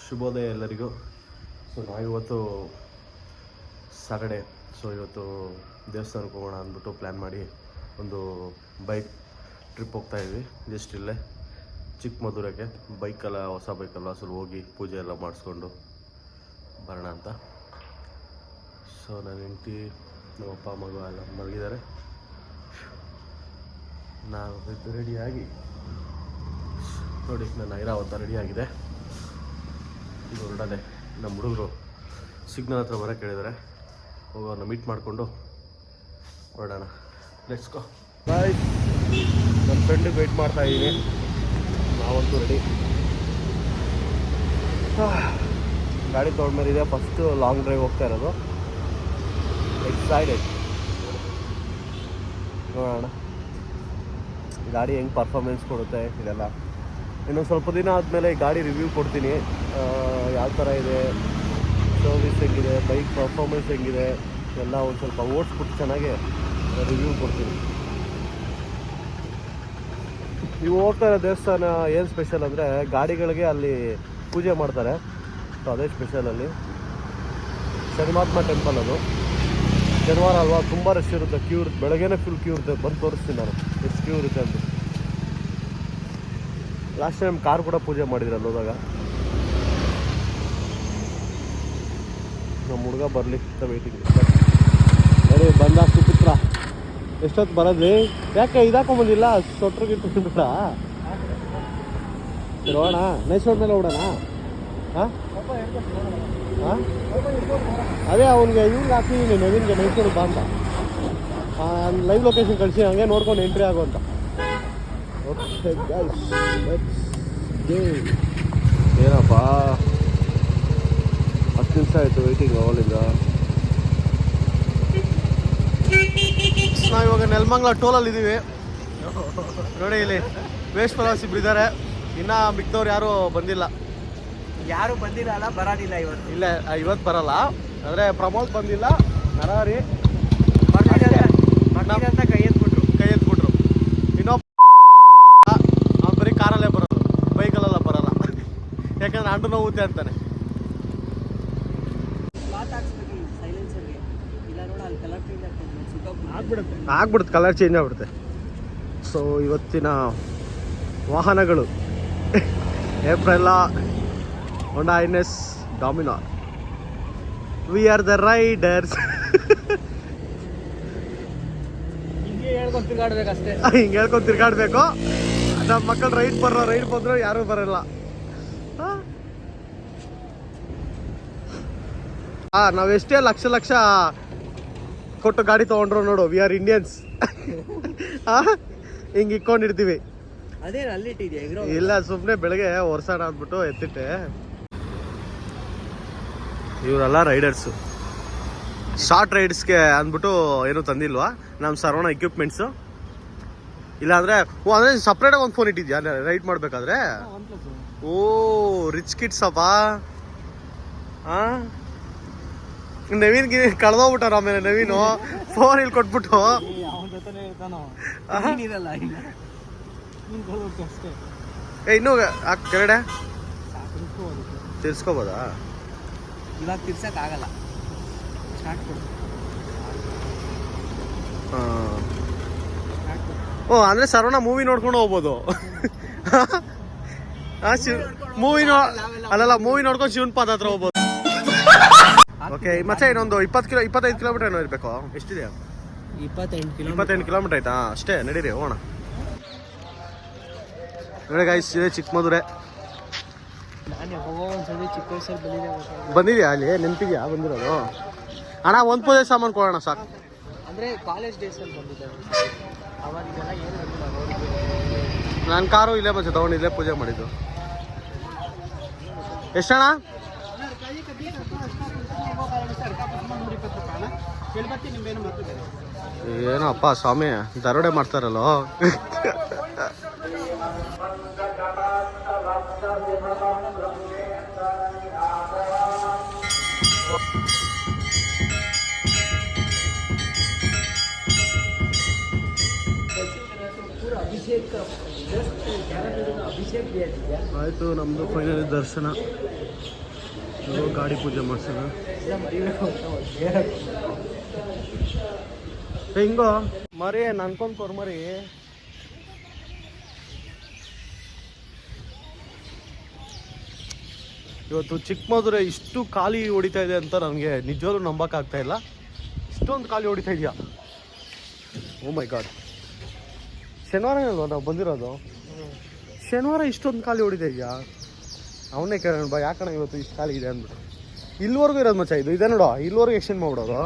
ಶುಭೋದಯ ಎಲ್ಲರಿಗೂ. ಸೊ ನಾವಿವತ್ತು ಸ್ಯಾಟರ್ಡೆ, ಸೊ ಇವತ್ತು ದೇವಸ್ಥಾನಕ್ಕೆ ಹೋಗೋಣ ಅಂದ್ಬಿಟ್ಟು ಪ್ಲ್ಯಾನ್ ಮಾಡಿ ಒಂದು ಬೈಕ್ ಟ್ರಿಪ್ ಹೋಗ್ತಾಯಿದ್ವಿ. ಜಸ್ಟ್ ಇಲ್ಲೇ ಚಿಕ್ಕಮಧುರಕ್ಕೆ ಬೈಕೆಲ್ಲ, ಹೊಸ ಬೈಕಲ್ಲ, ಸ್ವಲ್ಪ ಹೋಗಿ ಪೂಜೆ ಎಲ್ಲ ಮಾಡಿಸ್ಕೊಂಡು ಬರೋಣ ಅಂತ. ಸೊ ನನ್ನ ಹೆಂಡತಿ, ನಮ್ಮಪ್ಪ, ಮಗ ಎಲ್ಲ ಮಲಗಿದ್ದಾರೆ. ನಾವು ರೆಡಿಯಾಗಿ ನೋಡಿ, ನನ್ನ ಐರಾವತ ರೆಡಿಯಾಗಿದೆ. ಇದು ಹೊರಡದೆ. ನಮ್ಮ ಹುಡುಗರು ಸಿಗ್ನಲ್ ಹತ್ರ ಬರೋಕ್ಕೆ ಹೇಳಿದ್ದಾರೆ. ಹೋಗೋಣ, ಮೀಟ್ ಮಾಡಿಕೊಂಡು ಹೊರಡೋಣ. Let's go. ಬಾಯ್. ನನ್ನ ಫ್ರೆಂಡಿಗೆ ವೆಯ್ಟ್ ಮಾಡ್ತಾ ಇದ್ದೀನಿ. ನಾವಂತೂ ರೆಡಿ. ಗಾಡಿ ತೊಗೊಂಡ್ಮೇಲಿದೆ. ಫಸ್ಟು ಲಾಂಗ್ ಡ್ರೈವ್ ಹೋಗ್ತಾ ಇರೋದು. ಎಕ್ಸೈಟೆಡ್. ನೋಡೋಣ ಗಾಡಿ ಹೆಂಗೆ ಪರ್ಫಾರ್ಮೆನ್ಸ್ ಕೊಡುತ್ತೆ ಇದೆಲ್ಲ. ಇನ್ನೊಂದು ಸ್ವಲ್ಪ ದಿನ ಆದಮೇಲೆ ಗಾಡಿ ರಿವ್ಯೂ ಕೊಡ್ತೀನಿ. ಯಾವ ಥರ ಇದೆ, ಸರ್ವಿಸ್ ಹೆಂಗಿದೆ, ಬೈಕ್ ಪರ್ಫಾರ್ಮೆನ್ಸ್ ಹೆಂಗಿದೆ ಎಲ್ಲ ಒಂದು ಸ್ವಲ್ಪ ಓಡಿಸ್ಬಿಟ್ಟು ಚೆನ್ನಾಗಿ ರಿವ್ಯೂ ಕೊಡ್ತೀನಿ. ನೀವು ಹೋಗ್ತಾ ಇರೋ ದೇವಸ್ಥಾನ ಏನು ಸ್ಪೆಷಲ್ ಅಂದರೆ, ಗಾಡಿಗಳಿಗೆ ಅಲ್ಲಿ ಪೂಜೆ ಮಾಡ್ತಾರೆ. ಸೊ ಅದೇ ಸ್ಪೆಷಲಲ್ಲಿ. ಶನಿಮಾತ್ಮ ಟೆಂಪಲ್ ಅದು. ಶನಿವಾರ ಅಲ್ವಾ, ತುಂಬ ರಶ್ ಇರುತ್ತೆ, ಕ್ಯೂ ಇರುತ್ತೆ. ಬೆಳಗ್ಗೆನೇ ಫುಲ್ ಕ್ಯೂ ಇರುತ್ತೆ. ಬಂದು ತೋರಿಸ್ತೀನಿ ನಾನು ಎಷ್ಟು ಕ್ಯೂ ಇರುತ್ತೆ ಅಂತ. ಲಾಸ್ಟ್ ಟೈಮ್ ಕಾರ್ ಕೂಡ ಪೂಜೆ ಮಾಡಿದ್ರು ಅಲ್ಲಿ ಹೋದಾಗ. ನಮ್ಮ ಹುಡುಗ ಬರಲಿ ಅಂತ ವೇಟಿಂಗ್. ಬರೀ ಬಂದ ಸುಪುತ್ರ. ಎಷ್ಟೊತ್ತು ಬರೋದ್ರಿ? ಯಾಕೆ ಇದಾಕೊಂಬಂದಿಲ್ಲ? ಸೊಟ್ರಿಗೆ ಬಿಡ. ಸರಿ ಹೋಗೋಣ, ನೈಸೋಡ್ ಮೇಲೆ ಹೋಗೋಣ. ಹಾಂ ಹಾಂ, ಅದೇ ಅವ್ನಿಗೆ ಇವ್ರಿಗೆ ಹಾಕಿದ್ದೀನಿ, ನವೀನ್ಗೆ ನೈಸೋಡ್ ಬಾ ಅಂತ. ಲೈವ್ ಲೊಕೇಶನ್ ಕಳಿಸಿ, ಹಂಗೆ ನೋಡ್ಕೊಂಡು ಎಂಟ್ರಿ ಆಗೋ ಅಂತ. ಓಕೆ ಗೈಸ್, ಲೆಟ್ಸ್ ಗೋ. ಏನಪ್ಪ 10 ನಿಮಿಷ ಆಯಿತು ವೆಯ್ಟಿಂಗ್ ಅವಳಿಂದ. ನಾವು ಇವಾಗ ನೆಲಮಂಗಲ ಟೋಲಲ್ಲಿ ಇದ್ದೀವಿ. ನೋಡಿ, ಇಲ್ಲಿ ವೇಸ್ಟ್ ಫಾಲೋವರ್ಸ್ ಇಬ್ಬರು ಇದ್ದಾರೆ. ಇನ್ನೂ ಮಿಕ್ದವ್ರು ಯಾರೂ ಬಂದಿಲ್ಲ. ಅಲ್ಲ, ಬರೋದಿಲ್ಲ ಇವತ್ತು. ಇಲ್ಲ, ಇವತ್ತು ಬರಲ್ಲ. ಅಂದರೆ ಪ್ರಮೋದ್ ಬಂದಿಲ್ಲ, ನರಾರಿ ಅಂತ ಕೈ ಎತ್ಬಿಟ್ರು. ಇನ್ನೊಬ್ಬ ಅವ್ನು ಬರೀ ಕಾರಲ್ಲೇ ಬರೋದು, ಬೈಕಲ್ಲೆಲ್ಲ ಬರಲ್ಲ. ಯಾಕಂದ್ರೆ ಅಂಡು ನೋವುತ್ತೆ ಅಂತಾನೆ. ಆಗ್ಬಿಡುತ್ತೆ, ಕಲರ್ ಚೇಂಜ್ ಆಗ್ಬಿಡುತ್ತೆ. ಸೊ ಇವತ್ತಿನ ವಾಹನಗಳು Aprilia, Honda H'ness, Dominar. We are the riders. ಹಿಂಗೆ ಹೇಳ್ಕೊಂಡು ತಿರ್ಗಾಡ್ಬೇಕಷ್ಟೇ. ಹಿಂಗೆ ಹೇಳ್ಕೊಂಡು ತಿರ್ಗಾಡ್ಬೇಕು. ನಮ್ಮ ಮಕ್ಕಳು ರೈಡ್ ಬಂದ್ರು ಯಾರೂ ಬರಲ್ಲ. ನಾವೆಷ್ಟೇ ಲಕ್ಷ ಕೊಟ್ಟು ಗಾಡಿ ತೊಗೊಂಡ್ರು ನೋಡು, ವಿ ಆರ್ ಇಂಡಿಯನ್ಸ್. ಹಿಂಗೆ ಇಕ್ಕೊಂಡಿರ್ತೀವಿ. ಅದೇನು ಅಲ್ಲಿಟ್ಟಿದ್ಯಾ? ಇಲ್ಲ, ಸುಮ್ಮನೆ ಬೆಳಗ್ಗೆ ಹೊರ್ಸಾಣ ಅಂದ್ಬಿಟ್ಟು ಎತ್ತಿಟ್ಟೆ. ಇವರೆಲ್ಲ ರೈಡರ್ಸು. ಶಾರ್ಟ್ ರೈಡ್ಸ್ಗೆ ಅಂದ್ಬಿಟ್ಟು ಏನೂ ತಂದಿಲ್ವಾ ನಮ್ಮ ಸರ್ವಣ ಎಕ್ವಿಪ್ಮೆಂಟ್ಸು? ಇಲ್ಲಾಂದರೆ ಅಂದರೆ ಸಪ್ರೇಟಾಗಿ ಒಂದು ಫೋನ್ ಇಟ್ಟಿದ್ಯಾ ರೈಡ್ ಮಾಡಬೇಕಾದ್ರೆ? ಓ, ರಿಚ್ ಕಿಡ್ಸ್ ಅಪ್ಪ. ಹಾಂ, ನವೀನ್ಗೆ ಕಳೆದೋಗ್ಬಿಟ್ಟಾರ. ಆಮೇಲೆ ನವೀನು ಫೋನ್ ಇಲ್ಲಿ ಕೊಟ್ಬಿಟ್ಟು ಇನ್ನೂ ಕೆರಡೆ ತಿರ್ಸ್ಕೋಬೋದಾ? ಇವಾಗ ತಿರ್ಸಕ್ಕಾಗಲ್ಲ. ಓ, ಅಂದರೆ ಸರ್ವಣ ಮೂವಿ ನೋಡ್ಕೊಂಡು ಹೋಗ್ಬೋದು. ಮೂವಿ ನೋಡ್ಕೊಂಡು ಶಿವನ್ ಪಾದ ಹತ್ರ ಹೋಗ್ಬೋದು. ಓಕೆ, ಮತ್ತೆ ಇನ್ನೊಂದು 25 ಕಿಲೋಮೀಟರ್ ಏನೋ ಇರಬೇಕು. ಎಷ್ಟಿದೆ? 28 ಕಿಲೋಮೀಟರ್ ಆಯ್ತಾ? ಅಷ್ಟೇ, ನಡೀರಿ ಹೋಗೋಣ. ನೋಡಿ ಗೈಸ್, ಇದೆ ಚಿಕ್ಕಮಧುರೆ. ಬಂದಿದ್ಯಾ ಅಲ್ಲಿ? ನೆನಪಿದ್ಯಾ ಬಂದಿರೋದು? ಅಣ್ಣ, ಒಂದು ಪೂಜೆ ಸಾಮಾನು ಕೊಡೋಣ ಸಾಕು. ಅಂದರೆ ಕಾಲೇಜ್ ಡೇಸಲ್ಲಿ ಬಂದಿದ್ದೆ ಅವಾಗೆಲ್ಲ ಏನು ನನ್ನ ಕಾರು ಇಲ್ಲೇ ಬಂದು ತಗೊಂಡು ಇಲ್ಲೇ ಪೂಜೆ ಮಾಡಿದ್ದು. ಎಷ್ಟಣ್ಣ? ಏನೋ ಅಪ್ಪ ಸ್ವಾಮಿ, ದರೋಡೆ ಮಾಡ್ತಾರಲ್ಲೋ. अभिषेक ಆಯಿತು ನಮ್ಮದು ಫೈನಲಿ ದರ್ಶನ. ಗಾಡಿ ಪೂಜೆ ಮಾಡ್ಸೋಣ ಹೆಂಗೋ ಮರಿ ನನ್ಕೊಂಡ್ ಕೊರ್ ಮರಿ. ಇವತ್ತು ಚಿಕ್ಕಮದುರೆ ಇಷ್ಟು ಖಾಲಿ ಹೊಡಿತಾ ಇದೆ ಅಂತ ನನಗೆ ನಿಜವಾಗ್ಲೂ ನಂಬಕ್ಕಾಗ್ತಾ ಇಲ್ಲ. ಇಷ್ಟೊಂದು ಖಾಲಿ ಹೊಡಿತಾ ಇದೆಯಾ? ಓ ಮೈ ಗಾಡ್. ಶನಿವಾರ ಅಲ್ವಾ ನಾವು ಬಂದಿರೋದು? ಶನಿವಾರ ಇಷ್ಟೊಂದು ಖಾಲಿ ಹೊಡಿತಾ ಇದೆಯಾ? ಅವನೇ ಕೇಳೋಣ ಬಾ, ಯಾಕಣ್ಣ ಇವತ್ತು ಇಷ್ಟು ಖಾಲಿ ಇದೆ ಅಂದ್ಬಿಟ್ಟು. ಇಲ್ಲಿವರೆಗೂ ಇರೋದು ಮಚ್ಚ ಇದು. ಇದೆ ನೋಡೋ, ಇಲ್ಲಿವರೆಗೂ ಎಕ್ಸ್ಟೆಂಡ್ ಮಾಡ್ಬಿಡೋದು.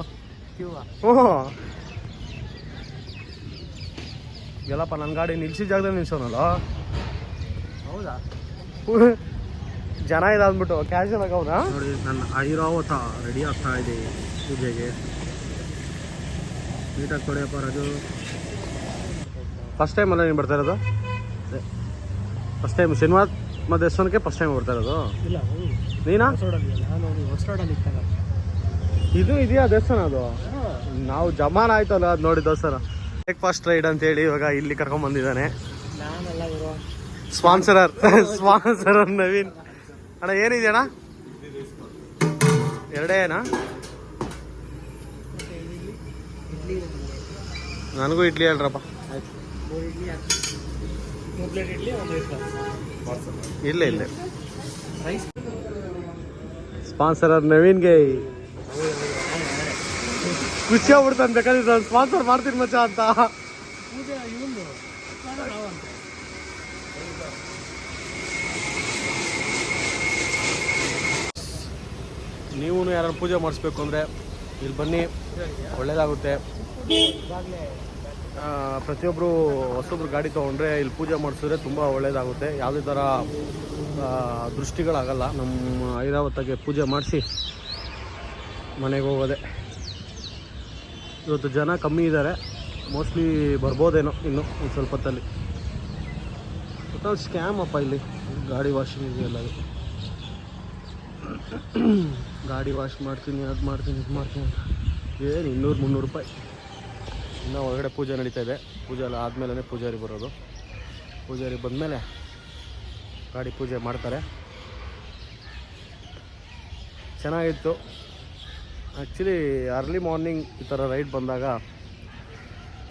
ಹ್ಞೂ ಎಲ್ಲಪ್ಪ, ನನ್ನ ಗಾಡಿ ನಿಲ್ಸಿದ ಜಾಗದಲ್ಲಿ ನಿಲ್ಸೋನಲ್ಲ. ಹೌದಾ? ಜನ ಇದೆ ಅಂದ್ಬಿಟ್ಟು ಕ್ಯಾಶುವಲ್ ಆಗವನ. ನೋಡಿ ನನ್ನ ಐರಾವತ ರೆಡಿ ಆಗ್ತಾ ಇದೆ ಪೂಜೆಗೆ. ನೀಟಾಗಿ ಕೊಡಿಯಪ್ಪ ರಾಜು. ಫಸ್ಟ್ ಟೈಮ್ ಅಲ್ಲ ನೀನು ಬರ್ತಾ ಇರೋದು? ಫಸ್ಟ್ ಟೈಮ್ ಶನಿವಾರ ಮತ್ತು ದೇವಸ್ಥಾನಕ್ಕೆ ಫಸ್ಟ್ ಟೈಮ್ ಬರ್ತಾ ಇರೋದು? ಇಲ್ಲ, ನೀನಾ? ಹೊಸರೋಡಲ್ಲಿ ಇತ್ತಲ್ಲ ಇದು ಇದೆಯಾ ದೇವಸ್ಥಾನ? ಅದು ನಾವು ಜಮಾನ ಆಯ್ತಲ್ಲ ಅದು ನೋಡಿ ದೇವಸ್ಥಾನ. ಬ್ರೇಕ್ಫಾಸ್ಟ್ ರೈಡ್ ಅಂತೇಳಿ ಇವಾಗ ಇಲ್ಲಿ ಕರ್ಕೊಂಡ್ಬಂದಿದ್ದಾನೆ. ನಾನೆಲ್ಲ ಇರೋ ಸ್ಪಾನ್ಸರರ್ ನವೀನ್ ಅಣ್ಣ. ಏನಿದೆ ಅಣ್ಣ? ಎರಡೇನಾ? ನನಗೂ ಇಡ್ಲಿ ಹೇಳ್ರಪ್ಪ. ಇಲ್ಲ ಇಲ್ಲ, ಸ್ಪಾನ್ಸರರ್ ನವೀನ್ಗೆ ಖುಷಿ ಆಗ್ಬಿಡ್ತಾನೆ. ಬೇಕಾದ್ರೆ ನಾನು ಸ್ಪಾನ್ಸರ್ ಮಾಡ್ತೀನಿ ಮಚ್ಚ ಅಂತ. ನೀವು ಯಾರು ಪೂಜೆ ಮಾಡಿಸ್ಬೇಕು ಅಂದರೆ ಇಲ್ಲಿ ಬನ್ನಿ, ಒಳ್ಳೆಯದಾಗುತ್ತೆ. ಪ್ರತಿಯೊಬ್ಬರು ಹೊಸೊಬ್ರು ಗಾಡಿ ತೊಗೊಂಡ್ರೆ ಇಲ್ಲಿ ಪೂಜೆ ಮಾಡಿಸಿದ್ರೆ ತುಂಬ ಒಳ್ಳೆಯದಾಗುತ್ತೆ. ಯಾವುದೇ ಥರ ದೃಷ್ಟಿಗಳಾಗಲ್ಲ. ನಮ್ಮ ಐರಾವತಗೆ ಪೂಜೆ ಮಾಡಿಸಿ ಮನೆಗೆ ಹೋಗೋದೆ. ಇವತ್ತು ಜನ ಕಮ್ಮಿ ಇದ್ದಾರೆ, ಮೋಸ್ಟ್ಲಿ ಬರ್ಬೋದೇನೋ ಇನ್ನು ಒಂದು ಸ್ವಲ್ಪ ಹೊತ್ತಲ್ಲಿ. ಟೋಟಲ್ ಸ್ಕ್ಯಾಮ್ ಅಪ್ಪ ಇಲ್ಲಿ. ಗಾಡಿ ವಾಷಿಂಗ್ ಎಲ್ಲದು. ಗಾಡಿ ವಾಶ್ ಮಾಡ್ತೀನಿ, ಅದು ಮಾಡ್ತೀನಿ, ಇದು ಮಾಡ್ತೀನಿ ಅಂತ ಏನು 200-300 ರೂಪಾಯಿ. ಇನ್ನೂ ಒಳಗಡೆ ಪೂಜೆ ನಡೀತಾ ಇದೆ. ಪೂಜೆ ಎಲ್ಲ ಆದಮೇಲೆ ಪೂಜಾರಿ ಬರೋದು. ಪೂಜಾರಿ ಬಂದಮೇಲೆ ಗಾಡಿ ಪೂಜೆ ಮಾಡ್ತಾರೆ. ಚೆನ್ನಾಗಿತ್ತು ಆ್ಯಕ್ಚುಲಿ. ಅರ್ಲಿ ಮಾರ್ನಿಂಗ್ ಈ ಥರ ರೈಡ್ ಬಂದಾಗ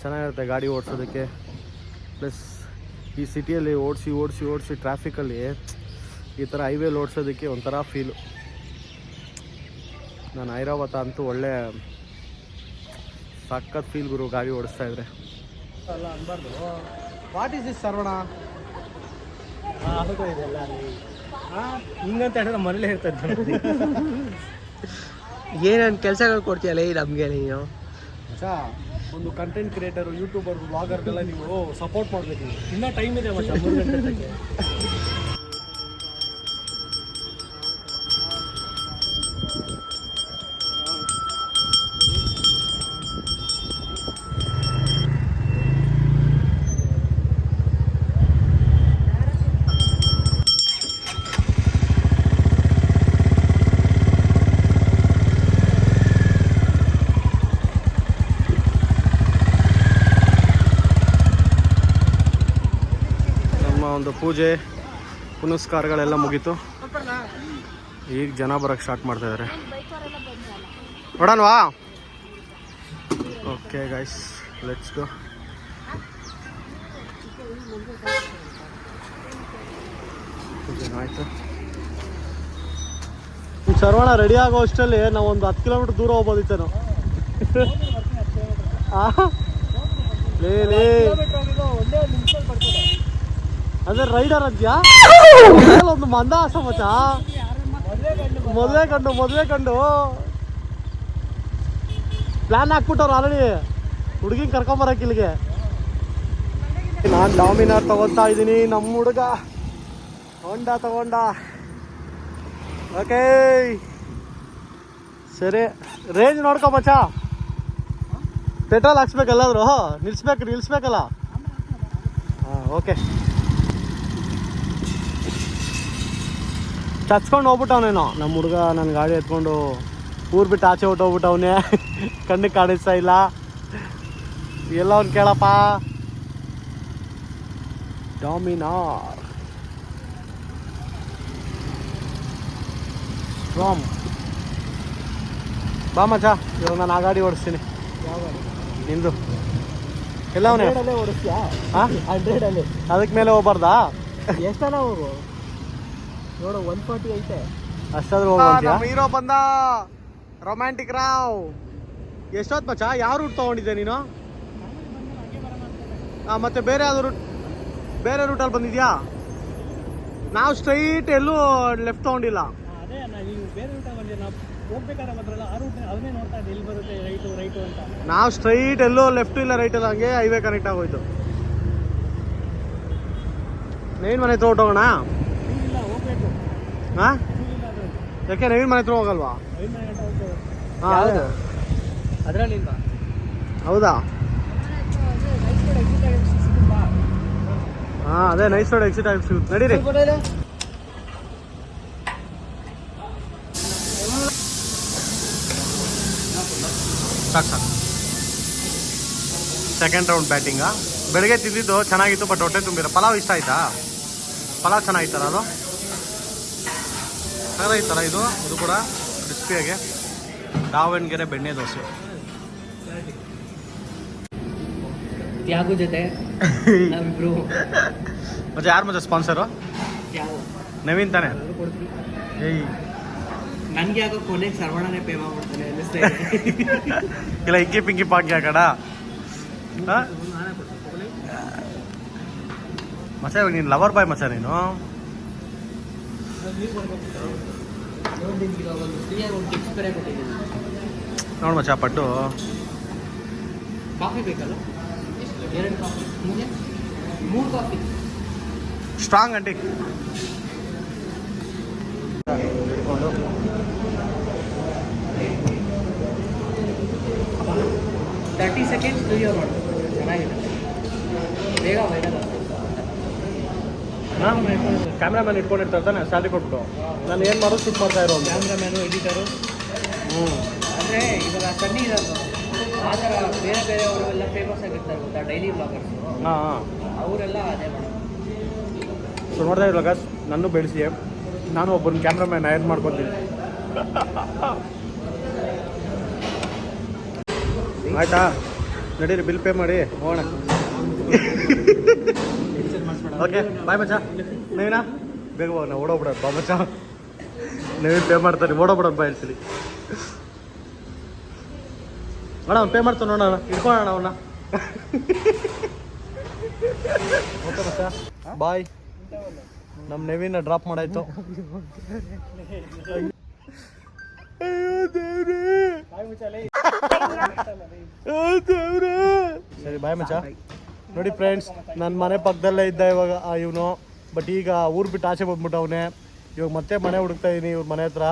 ಚೆನ್ನಾಗಿರುತ್ತೆ ಗಾಡಿ ಓಡಿಸೋದಕ್ಕೆ. ಪ್ಲಸ್ ಈ ಸಿಟಿಯಲ್ಲಿ ಓಡಿಸಿ ಟ್ರಾಫಿಕಲ್ಲಿ ಈ ಥರ ಹೈವೇಲಿ ಓಡಿಸೋದಕ್ಕೆ ಒಂಥರ ಫೀಲು. ನಾನು ಐರಾವತ ಅಂತೂ ಒಳ್ಳೆ ಸಖತ್ ಫೀಲ್ ಗುರು ಗಾಡಿ ಓಡಿಸ್ತಾ ಇದ್ರೆ. ಅಲ್ಲ ಅನ್ಬಾರ್ದು. What is this Saravana? ಇದೆಲ್ಲ ಹಿಂಗಂತ ಹೇಳಿದ್ರೆ ಮನೇಲಿ ಹೇಳ್ತಾರೆ. ಏನೇನು ಕೆಲಸಗಳು ಕೊಡ್ತೀಯಲ್ಲ ಈ ನಮಗೆ ನೀನು? ಒಂದು ಕಂಟೆಂಟ್ ಕ್ರಿಯೇಟರು, ಯೂಟ್ಯೂಬರ್, ವ್ಲಾಗರ್ಗೆಲ್ಲ ನೀವು ಸಪೋರ್ಟ್ ಮಾಡಬೇಕು. ಇನ್ನೂ ಟೈಮ್ ಇದೆ ಮಚ್ಚ, 3 ಗಂಟೆ. ಒಂದು ಪೂಜೆ ಪುನಸ್ಕಾರಗಳೆಲ್ಲ ಮುಗೀತು. ಈಗ ಜನ ಬರೋಕ್ಕೆ ಸ್ಟಾರ್ಟ್ ಮಾಡ್ತಾ ಇದ್ದಾರೆ. ನೋಡೋಣವಾ? Okay guys, let's go. ಆಯಿತು. ಶರವಣ ರೆಡಿ ಆಗೋ ಅಷ್ಟರಲ್ಲಿ ನಾವು ಒಂದು 10 ಕಿಲೋಮೀಟರ್ ದೂರ ಹೋಗ್ಬೋದಿತ್ತೆ ನಾವು. ಅದೇ ರೈಡರ್ ಅಂತ್ಯಾ? ಒಂದು ಮಂದಹಾಸ ಮಚ್ಚ. ಮದುವೆ ಕಂಡು ಪ್ಲಾನ್ ಹಾಕ್ಬಿಟ್ಟವ್ರು ಆಲ್ರೆಡಿ ಹುಡುಗಿನ ಕರ್ಕೊಂಬರಕ್ಕೆ ಇಲ್ಲಿಗೆ. ನಾನು ಡಾಮಿನಾರ್ ತಗೊತಾ ಇದ್ದೀನಿ. ನಮ್ಮ ಹುಡುಗ ಹೊಂಡ ತಗೊಂಡ. ಓಕೆ ಸರಿ, ರೇಂಜ್ ನೋಡ್ಕೊ ಮಚ್ಚ. ಪೆಟ್ರೋಲ್ ಹಾಕ್ಸ್ಬೇಕಲ್ಲಾದ್ರು? ನಿಲ್ಸ್ಬೇಕಲ್ಲ? ಹಾಂ ಓಕೆ. ಚಚ್ಕೊಂಡು ಹೋಗ್ಬಿಟ್ಟವನೇನೋ ನಮ್ಮ ಹುಡುಗ. ನನ್ನ ಗಾಡಿ ಎತ್ಕೊಂಡು ಊರು ಬಿಟ್ಟು ಆಚೆ ಹೊಟ್ಟೋಗ್ಬಿಟ್ಟವನೇ. ಕಣ್ಣಿಗೆ ಕಾಣಿಸ್ತಾ ಇಲ್ಲ. ಎಲ್ಲ ಅವ್ನು ಕೇಳಪ್ಪ. ಡಾಮಿನಾರ್ ರಾಮ್ ಬಾ ಮಚ್ಚ, ಇವಾಗ ನಾನು ಆ ಗಾಡಿ ಓಡಿಸ್ತೀನಿ. ಯಾವ ಗಾಡಿ? ನಿಂದು ಎಲ್ಲ ಅವನೇ ಅಲ್ಲೇ ಓಡಿಸ್ತೀಯಾ? ಹಾಂ 100ಅಲ್ಲಿ ಅದಕ್ಕೆ ಮೇಲೆ ಹೋಗ್ಬಾರ್ದಾ? ಎಷ್ಟನ ಹೋಗು ನೋಡು, 140 ಐತೆ. ಅಷ್ಟಾದ್ರೂ ಹೋಗ್ತೀಯಾ? ಹೀರೋ ಬಂದ, ರೊಮ್ಯಾಂಟಿಕ್ ರಾವ್. ಎಷ್ಟೊತ್ತು ಮಚ್ಚ? ಯಾವ ರೂಟ್ ತೊಗೊಂಡಿದ್ದೆ ನೀನು? ಹಾಂ, ಮತ್ತೆ ಬೇರೆ ಯಾವ್ದು ರೂಟ್, ಬೇರೆ ರೂಟಲ್ಲಿ ಬಂದಿದ್ಯಾ? ನಾವು ಸ್ಟ್ರೈಟ್ ಎಲ್ಲೂ ಲೆಫ್ಟ್ ತೊಗೊಂಡಿಲ್ಲ. ಅದೇ ನೀವು ಬೇರೆ ರೂಟ ಬಂದಿಲ್ಲ, ನಾವು ಹೋಗ್ಬೇಕಾದ್ರೆ ಮಾತ್ರಲ್ಲ ಆ ರೂಟ್ ಅದನ್ನೇ ನೋಡ್ತಾ ಇದ್ದೆ, ಎಲ್ಲಿ ಬರುತ್ತೆ ರೈಟು ಅಂತ. ನಾವು ಸ್ಟ್ರೈಟ್ ಎಲ್ಲೋ ಲೆಫ್ಟ್ ಇಲ್ಲ ರೈಟ್ ಇಲ್ಲ, ಹಂಗೆ ಹೈವೇ ಕನೆಕ್ಟ್ ಆಗೋಯ್ತು. ನವೀನ್ ಮನೆ ಹತ್ರ ಹೊಟ್ಟೋಗೋಣ? ಇಲ್ಲ, ಹೋಗ್ಬೇಕು. ಹಾಂ, ಇಲ್ಲ ಅದು ಯಾಕೆ ನವೀನ್ ಮನೆ ಹತ್ರ ಹೋಗಲ್ವಾ? 5 ಮನೆ ಗಂಟೆ ಹೋಗ್ತೇವೆ. ಹಾಂ, ಅದರಲ್ಲಿಂದ ಹೌದಾ? ಹಾಂ, ಅದೇ ನೈಸ್ ರೋಡ್ ಎಕ್ಸಿಟ್ ಆಗಿ ಸಿಗುತ್ತೆ. ನಡೀರಿ. ಸಾಕು ಸಾಕು. ಸೆಕೆಂಡ್ ರೌಂಡ್ ಬ್ಯಾಟಿಂಗಾ? ಬೆಳಗ್ಗೆ ತಿಂದಿದ್ದು ಚೆನ್ನಾಗಿತ್ತು, ಬಟ್ ಹೊಟ್ಟೆ ತುಂಬಿರ. ಪಲಾವ್ ಇಷ್ಟ ಆಯ್ತಾ? ಪಲಾವ್ ಚೆನ್ನಾಗಿತ್ತಲ್ಲ ಅದು? ಚೆನ್ನಾಗಿತ್ತಲ್ಲ ಇದು? ಇದು ಕೂಡ ಕ್ರಿಸ್ಪಿಯಾಗಿ. ದಾವಣಗೆರೆ ಬೆಣ್ಣೆ ದೋಸೆ. ತ್ಯಾಗು ಜೊತೆ ನಾವಿಬ್ರು. ಮತ್ತೆ ಯಾರು ಮತ್ತೆ ಸ್ಪಾನ್ಸರು? ನವೀನ್ ತಾನೆ? ಏಯ್, ನನಗೆ ಯಾಕೋ ಕೊನೆಗೆ ಸರ್ವಣನೇ ಪೇ ಮಾಡ್ಬಿಡ್ತಾನೆ ಅನ್ನಿಸ್ತಾ ಇದೆ. ಇಲ್ಲ ಇಂಕಿ ಪಿಂಕಿ ಪಾಕಿ ಹಾಕಡ. ಮಚ್ಚ ಇವಾಗ ನೀನು ಲವರ್ ಬಾಯ್ ಮಚ್ಚ ನೀನು. ನೋಡು ಮಚ್ಚ ಪಟ್ಟು. ಕಾಫಿ ಬೇಕಲ್ಲ? 2 ಕಾಫಿ, 3 ಕಾಫಿ. ಸ್ಟ್ರಾಂಗ್ ಅಂಟಿ. 30 ಸೆಕೆಂಡ್ಸ್ ವಿಡಿಯೋ ಮಾಡು, ಚೆನ್ನಾಗಿದೆ, ಬೇಗ ವೈರಲ್. ನಾನು ಕ್ಯಾಮ್ರಾಮನ್ ಇಟ್ಕೊಂಡಿರ್ತಾರೆ ತಾನೆ, ಸ್ಯಾಲ್ರಿ ಕೊಟ್ಬಿಟ್ಟು ನಾನು ಏನು ಮಾಡೋದು ಶೂಟ್ ಮಾಡ್ತಾ ಇರೋ. Cameraman, editor. ಅಂದರೆ ಇವಾಗ ಸನ್ನಿ ಇರೋದು ಆ ಥರ ಬೇರೆ ಬೇರೆಯವರೆಲ್ಲ ಫೇಮಸ್ ಆಗಿರ್ತಾರೆ ಗೊತ್ತಾ, ಡೈಲಿ ಬ್ಲಾಗರ್ಸು. ಹಾಂ ಹಾಂ, ಅವರೆಲ್ಲ ಅದೇ ಮಾಡೋದು. ಸೊ ನೋಡ್ತಾ ಇರುವಾಗ ನನ್ನೂ ಬೆಳೆಸಿ ನಾನು ಒಬ್ಬನ ಕ್ಯಾಮ್ರಾಮ್ಯಾನ್ ಹೈರ್ ಮಾಡ್ಕೊತೀನಿ. ಆಯ್ತಾ? ನಡೀರಿ, ಬಿಲ್ ಪೇ ಮಾಡಿ ಹೋಗೋಣ. ಓಕೆ ಬಾಯ್ ಮಚ್ಚ. ನವೀನಾ ಬೇಗ ಹೋಗೋಣ, ಓಡೋಗ್ಬಿಡೋದು ಬಾ ಮಚ್ಚ. ನವೀನ್ ಪೇ ಮಾಡ್ತಾನೆ, ಓಡೋಗ್ಬಿಡೋದು ಬಾ ಹೇಳ್ತೀನಿ. ಅಣ್ಣ ಅವ್ನು ಪೇ ಮಾಡ್ತಾನೆ ನೋಡೋಣ, ಇಟ್ಕೊಳ್ಳೋಣ ಅವನ್ನ. ಓಕೆ ಮಚ್ಚ, ಬಾಯ್. ನಮ್ಮ ನವೀನ ಡ್ರಾಪ್ ಮಾಡಾಯ್ತು. ಸರಿ ಬಾಯ್ ಮಚ್ಚ. ನೋಡಿ ಫ್ರೆಂಡ್ಸ್, ನನ್ನ ಮನೆ ಪಕ್ಕದಲ್ಲೇ ಇದ್ದ ಇವಾಗ ಇವನು, ಬಟ್ ಈಗ ಊರು ಬಿಟ್ಟು ಆಚೆ ಬಂದ್ಬಿಟ್ಟವನೇ. ಇವಾಗ ಮತ್ತೆ ಮನೆ ಹುಡುಕ್ತಾ ಇದೀನಿ ಇವ್ರ ಮನೆ ಹತ್ರ.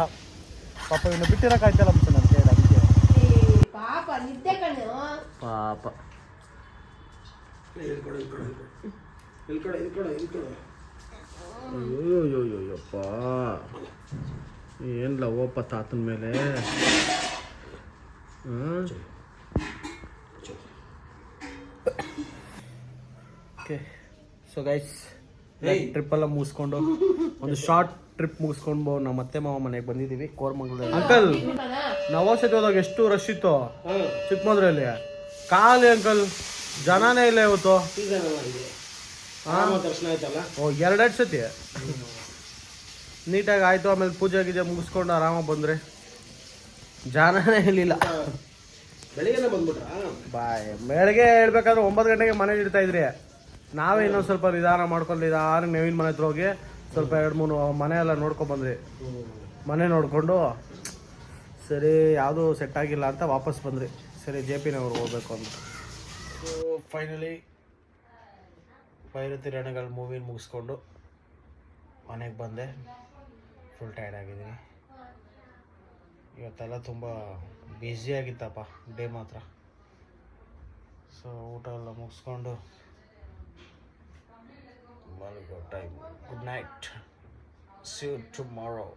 ಪಾಪ ಇವನು ಬಿಟ್ಟಿರೋಕ್ಕಾಯ್ತಲ್ಲ ಮಚ್ಚ ನನ್ನ ಕೈಯಲ್ಲಿ, ಅದಕ್ಕೆ ಪಾಪ. ಅಯ್ಯೋಯ್ಯೋಯ್ಯಪ್ಪ, ಏನು ಲವ್ವಪ್ಪ ತಾತನ ಮೇಲೆ. ಓಕೆ ಸೊ ಗೈಸ್, ಟ್ರಿಪ್ಪೆಲ್ಲ ಮುಗಿಸ್ಕೊಂಡು ಒಂದು ಶಾರ್ಟ್ ಟ್ರಿಪ್ ಮುಗಿಸ್ಕೊಂಡು ನಾವು ಮತ್ತೆ ಮಾವ ಮನೆಗೆ ಬಂದಿದ್ದೀವಿ, ಕೋರಮಂಗಲ. ಅಂಕಲ್, ನಾವು ಹೋಗ್ಸತಿ ಹೋದಾಗ ಎಷ್ಟು ರಶ್ ಇತ್ತು ಚಿಕ್ಕಮಂಗ್ಳೂರಲ್ಲಿ, ಖಾಲಿ ಅಂಕಲ್, ಜನನೇ ಇಲ್ಲ ಇವತ್ತು. ದರ್ಶನ ಆಯ್ತಲ್ಲ? ಓ 2 ಸತಿ ನೀಟಾಗಿ ಆಯಿತು. ಆಮೇಲೆ ಪೂಜೆ ಗೀಜೆ ಮುಗಿಸ್ಕೊಂಡು ಆರಾಮಾಗಿ ಬಂದರೆ ಜನನೇ ಇರಲಿಲ್ಲ. ಬೆಳಿಗ್ಗೆ ಬಂದ್ಬಿಟ್ರಾ? ಬಾಯ್, ಬೆಳಗ್ಗೆ ಹೇಳ್ಬೇಕಾದ್ರೆ 9 ಗಂಟೆಗೆ ಮನೇಲಿ ಇಡ್ತಾ ಇದ್ರಿ. ನಾವೇ ಇನ್ನೊಂದು ಸ್ವಲ್ಪ ನಿಧಾನ ಮಾಡ್ಕೊಂಡು ನಿಧಾನ ನವೀನ್ ಮನೆ ಹತ್ರ ಹೋಗಿ ಸ್ವಲ್ಪ 2-3 ಮನೆ ಎಲ್ಲ ನೋಡ್ಕೊಂಡ್ಬಂದ್ರಿ. ಮನೆ ನೋಡಿಕೊಂಡು ಸರಿ ಯಾವುದೂ ಸೆಟ್ ಆಗಿಲ್ಲ ಅಂತ ವಾಪಸ್ ಬಂದ್ರಿ. ಸರಿ ಜೆ ಪಿ ನಗರ್ ಹೋಗ್ಬೇಕು ಅಂತ. ಸೊ ಫೈನಲಿ ಭೈರತಿ ರಣಗಳ ಮೂವಿನ ಮುಗಿಸ್ಕೊಂಡು ಮನೆಗೆ ಬಂದೆ. ಫುಲ್ ಟೈರ್ಡ್ ಆಗಿದ್ದೀನಿ. ಇವತ್ತೆಲ್ಲ ತುಂಬ ಬ್ಯುಸಿಯಾಗಿತ್ತಪ್ಪ ಡೇ ಮಾತ್ರ. ಸೊ ಊಟ ಎಲ್ಲ ಮುಗಿಸ್ಕೊಂಡು ಮಲಗೋ time. Good night, see you tomorrow.